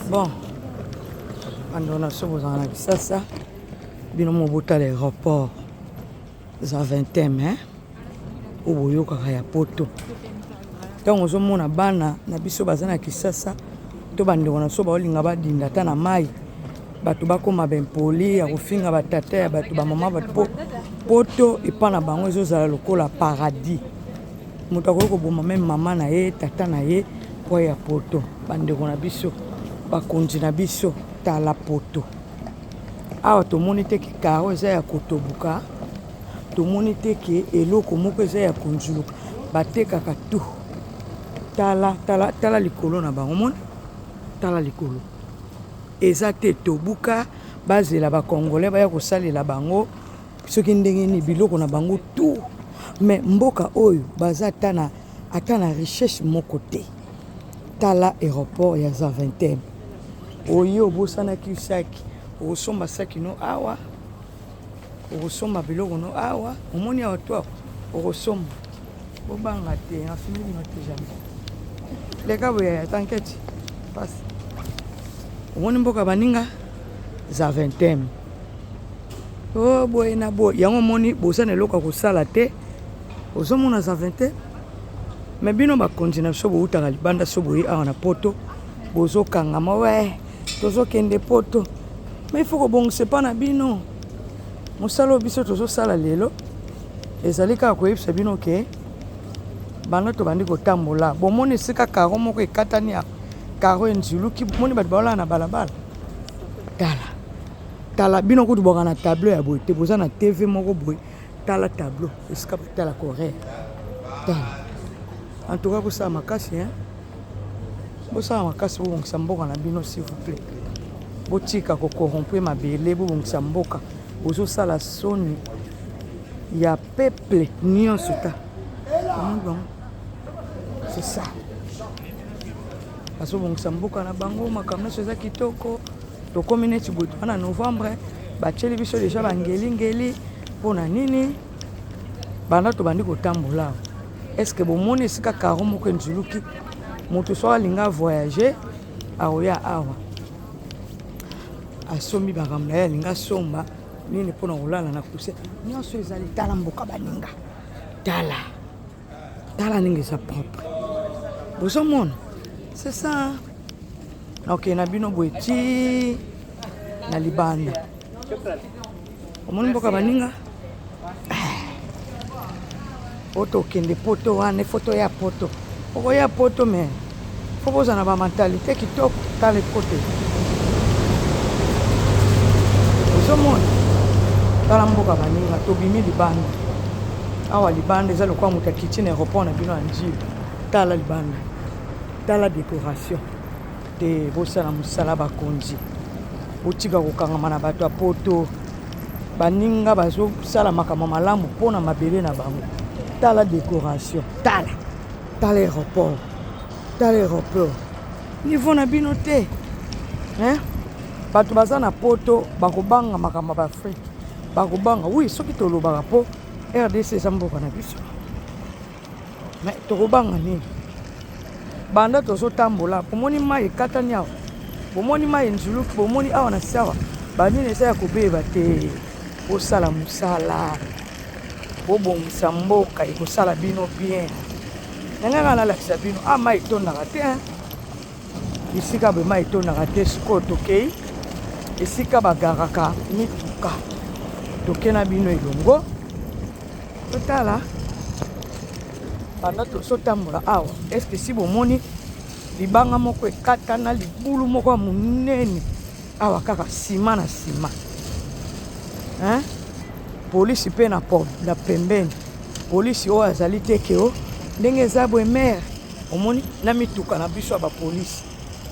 Bon, quand on a ce besoin de ça, bien mon bout à l'aéroport, ça 20e, hein, au boyo kaya poto. Donc on a bana na biso bazana kisasa, to bande on a so ba olinga ba dinda ta na mai, batu bako maben poli ya kofinga batata ya batu ba mama batu poto ipana bango ezo zala lokola paradis. Mutu akoko boma même mama na ye tata na ye po ya poto bande on a biso. Bakonzi na biso tala poto awa tomoni te ki karo eza ya kotobuka tomoni te ki eloko moko eza ya konzuluka batekaka tu tala likolo na bango moni tala likolo eza te tobuka bazela bakongolais baya kosalela bango soki ndenge ni biloko na bango tu mais mboka oyo baza ata na richesse moko te tala aéroport ya za 20e oyo bosana kisaki osomba saki no awa osomba biloko no awa omoni awa to osomba bobanga te afimi no te jamais leka boya t'inquiète passe omoni mboka baninga za 20e oh boy na boy yango moni bosana eloko kosala te ozomona za 20e mais bino bakonzi na biso boutaka libanda so boye awa na poto bozokangama we tozokende poto mais il faut kobongisa epa na bino mosala oyo biso tozosala lelo ezali kaka koyebisa bino ke banda tobandi kotambola bomoni esika karo moko ekatani ya karo enzuluki moni bato baolala na balabala tala bino kutu boka na tableau ya boye te boza na tv moko boye tala tableau esika batala korea tala en tout cas kosala makasi hein bosala makasi bobongisa mboka na bino s'il vous plaît botika kokorompe mabele bobongisa mboka bozosala soni ya peuple nyonso ta c'est ça bazobongisa mboka na bango makambo nyonso eza kitoko tokomi neti boye toza na novembre batieli biso deja bangelingeli mpona nini banda tobandi kotambola est-ce que bomoni esika karo moko enzuluki moto so alinga voyager aoya awa asombi bakambo na ye alinga somba nini mpona kolala na kuse nyonso ezali tala mboka baninga tala ndenge eza propre bozomona c'est ça ok na bino boye ti na libanda omoni mboka baninga poto okende poto wana foto ya poto okoya poto me fo bozala na bamentalité kitoko tala poto ozomona tala mboka baninga tobimi libanda awa libanda eza lokwa moto akiti na aéroport na bino ya njili tala libanda tala décoration te bosala mosala bakonzi botika kokangama na bato ya poto baninga bazosala makambo malamu mpona mabele na bango tala décoration tala aéroport niveau na bino te hein bato baza na poto bakobanga makambo ba Afrique bakobanga oui soki tolobaka po RDC eza mboka na biso mais tokobanga nini banda tozotambola bomoni mai ekatani awa bomoni mai enzuluki bomoni awa na sawa banini eza ya kobeba te bosala mosala bobongisa mboka ekosala bino bien nanga nalakisa bino mai etondaka te esika boye mai etondaka te sikoyo tokei esika bagaraka mituka toke na bino elongo totala banda tozotambola awa eske si bomoni libanga moko ekatana libulu moko ya monene awa kaka nsima na nsima hein polisi mpe na pembeni polisi oyo azali teke o ndenge eza boye mere omoni na mituka na biso ya bapolisi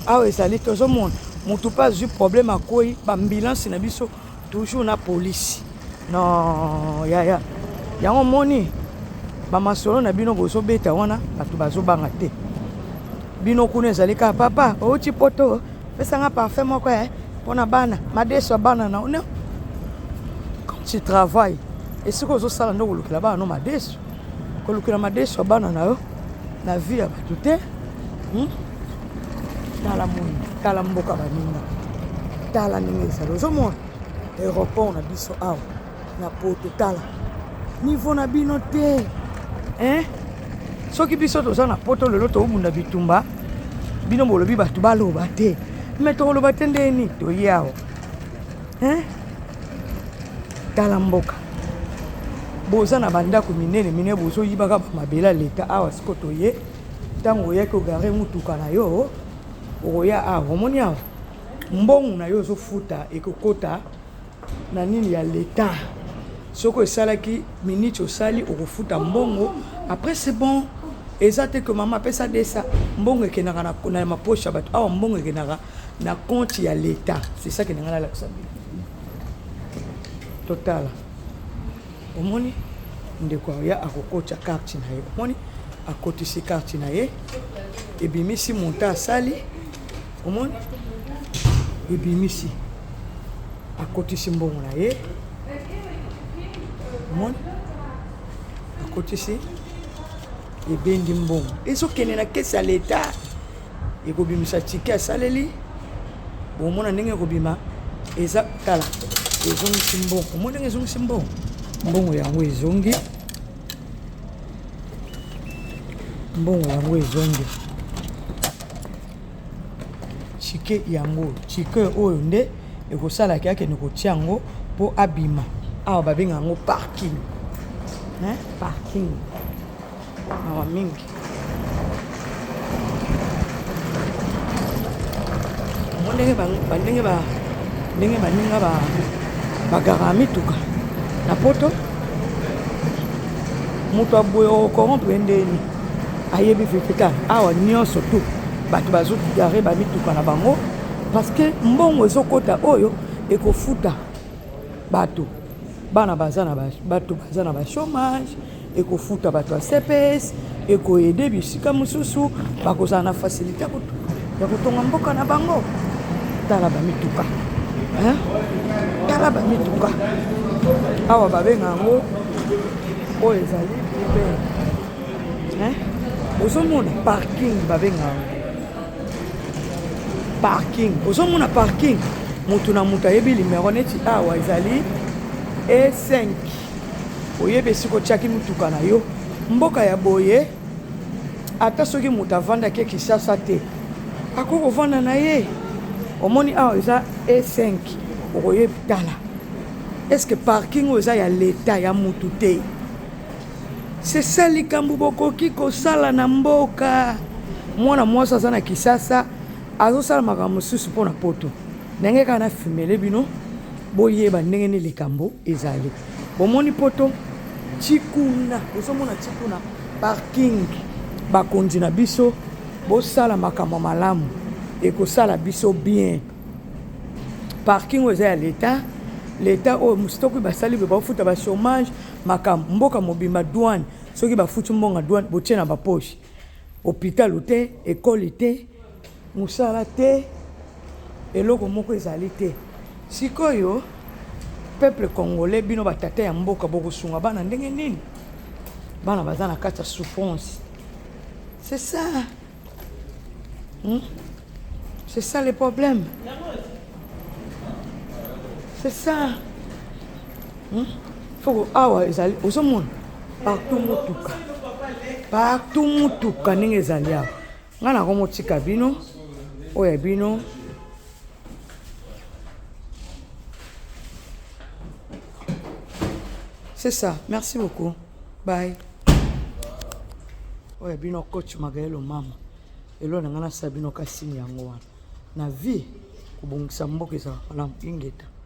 awa ezali tozomona motu mpe azwi problème akwei bambulansi na biso toujours na polisi non yaya yango moni bamasolo na bino bozobeta wana bato bazobanga te bino kuna ezali kaka papa outi poto pesanga parfait moko mpona bana madeso ya bana na one quand tu travailles esika ozosala nde kolukela bana no madeso kolukela madeso ya bana na yo na vie ya bato te tala moni tala mboka baninga tala ndenge ezali ozomona aéroport na biso awa na poto tala niveau na bino te soki biso toza na poto lelo tobunda bitumba bino bolobi bato baloba te me tokoloba te ndeni toye awa tala mboka boza na bandako minene bozoyibaka bamabela leta awa siko toye ntango oyaki ogare mutuka na yo okoya awa omoni awa mbongo na yo ozofuta ekokota na nini ya leta soko esalaki minute osali okofuta mbongo après c'est bon eza te que mama apesa desa mbongo ekendaka na mapoche ya bato awa mbongo ekendaka na compte ya leta c'est ça kenanga nalakisa bino totala omoni ndeko ya akokotya carte na ye omoni akotisi carte na ye ebimisi monta asali omoni ebimisi akotisi mbongo na ye omoni akotisi ebendi mbongo ezokende na kesi ya leta ekobimisa tike asaleli bomona ndenge ekobima eza tala ezongisi mbongo omoni ndenge ezongisi mbongo mbongo yango ezongi mbongo yango ezongi tike yango tike oyo nde ekosalaki akende kotia yango mpo abima awa babenga yango parking parking awa mingi mo ndenge baninga bagara mituka na poto moto aboye okorompe ndeni ayebi feketa awa nyonso tu bato bazogare bamituka na bango parce que mbongo ezokota oyo ekofuta bato bana baza na bachômage ekofuta bato ya CPS ekoyede bisika mosusu bakozala na facilité ya kotonga mboka na bango tala bamituka tala bamituka awa babenga yango oyo ezali ozomona parking babenga yango parking ozomona parking mutu na mutu ayebi limero neti awa ezali E5 oyebi esika otiaki mituka na yo mboka ya boye ata soki mutu avandaki Kinshasa te akoki kovanda na ye omoni awa eza E5 okoyebi tala eske parking oyo eza ya leta ya mutu te c'est ça likambo bokoki kosala na mboka mwana mwasi aza na Kinshasa azosala makambo mosusu mpo na poto ndenge kaka na fimele bino boyeba ndenge ni likambo ezali bomoni poto tikuna ozomona tikuna parking bakonzi na biso bosala makambo malamu ekosala biso bien parking oyo eza ya leta oyo mositoki basali be bafuta ba chômage makambo mboka mobimba douane soki bafuti mbongo douane botie na bapoche hôpital te école te musala te eloko moko ezali te sikoyo peuple congolais bino batata ya mboka bokosunga bana ndenge nini bana baza na kati ya souffrance c'est ça c'est ça le problème c'est ça faut awa ezali ozomona partout mutuka ndenge ezali awa nga na komotika bino oyo bino c'est ça merci beaucoup bye oyo bino coach Magaelo mama elo na nga nasala bino kasini yango wana na vie kobongisa mboka ezala malamu ingeta